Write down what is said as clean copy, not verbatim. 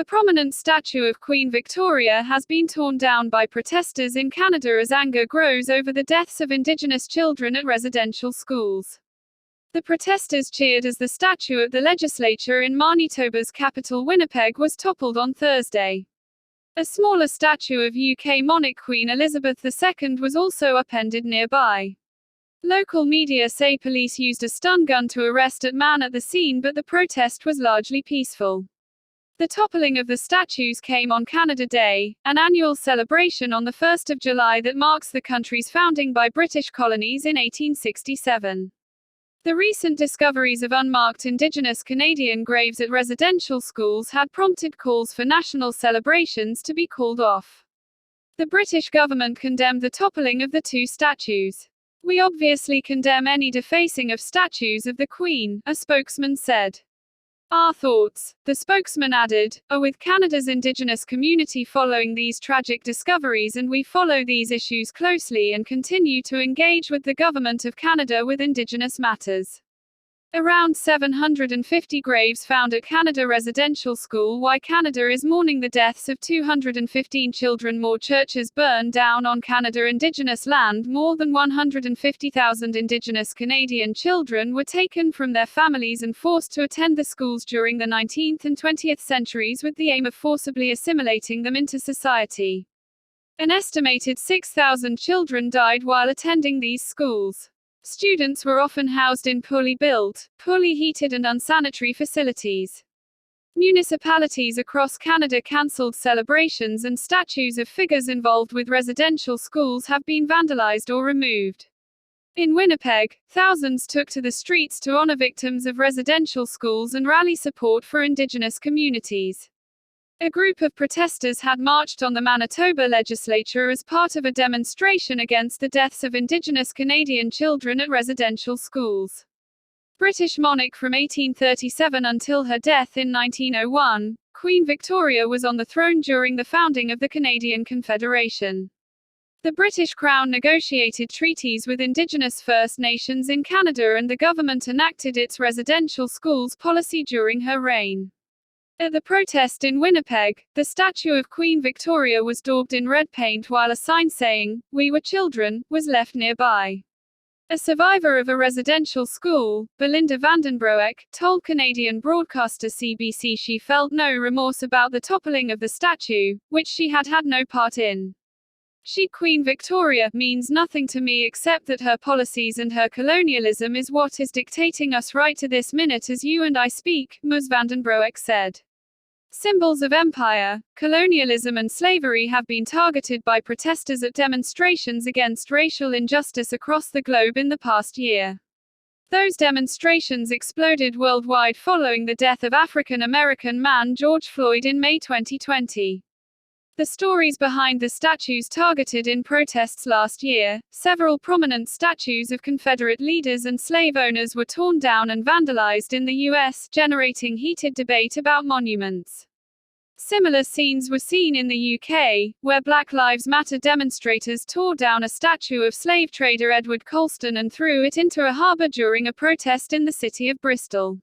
A prominent statue of Queen Victoria has been torn down by protesters in Canada as anger grows over the deaths of Indigenous children at residential schools. The protesters cheered as the statue at the legislature in Manitoba's capital Winnipeg was toppled on Thursday. A smaller statue of UK monarch Queen Elizabeth II was also upended nearby. Local media say police used a stun gun to arrest a man at the scene, but the protest was largely peaceful. The toppling of the statues came on Canada Day, an annual celebration on the 1st of July that marks the country's founding by British colonies in 1867. The recent discoveries of unmarked Indigenous Canadian graves at residential schools had prompted calls for national celebrations to be called off. The British government condemned the toppling of the two statues. "We obviously condemn any defacing of statues of the Queen," a spokesman said. "Our thoughts," the spokesman added, "are with Canada's Indigenous community following these tragic discoveries, and we follow these issues closely and continue to engage with the Government of Canada with Indigenous matters." Around 750 graves found at Canada Residential School. Why Canada is mourning the deaths of 215 children. More churches burned down on Canada Indigenous land. More than 150,000 Indigenous Canadian children were taken from their families and forced to attend the schools during the 19th and 20th centuries with the aim of forcibly assimilating them into society. An estimated 6,000 children died while attending these schools. Students were often housed in poorly built, poorly heated and unsanitary facilities. Municipalities across Canada cancelled celebrations, and statues of figures involved with residential schools have been vandalized or removed. In Winnipeg, thousands took to the streets to honor victims of residential schools and rally support for Indigenous communities. A group of protesters had marched on the Manitoba legislature as part of a demonstration against the deaths of Indigenous Canadian children at residential schools. British monarch from 1837 until her death in 1901, Queen Victoria was on the throne during the founding of the Canadian Confederation. The British Crown negotiated treaties with Indigenous First Nations in Canada, and the government enacted its residential schools policy during her reign. At the protest in Winnipeg, the statue of Queen Victoria was daubed in red paint, while a sign saying, "We were children," was left nearby. A survivor of a residential school, Belinda Vandenbroek, told Canadian broadcaster CBC she felt no remorse about the toppling of the statue, which she had had no part in. Queen Victoria means nothing to me except that her policies and her colonialism is what is dictating us right to this minute as you and I speak," Ms. Vandenbroek said. Symbols of empire, colonialism and slavery have been targeted by protesters at demonstrations against racial injustice across the globe in the past year. Those demonstrations exploded worldwide following the death of African-American man George Floyd in May 2020. The stories behind the statues targeted in protests last year: several prominent statues of Confederate leaders and slave owners were torn down and vandalized in the US, generating heated debate about monuments. Similar scenes were seen in the UK, where Black Lives Matter demonstrators tore down a statue of slave trader Edward Colston and threw it into a harbour during a protest in the city of Bristol.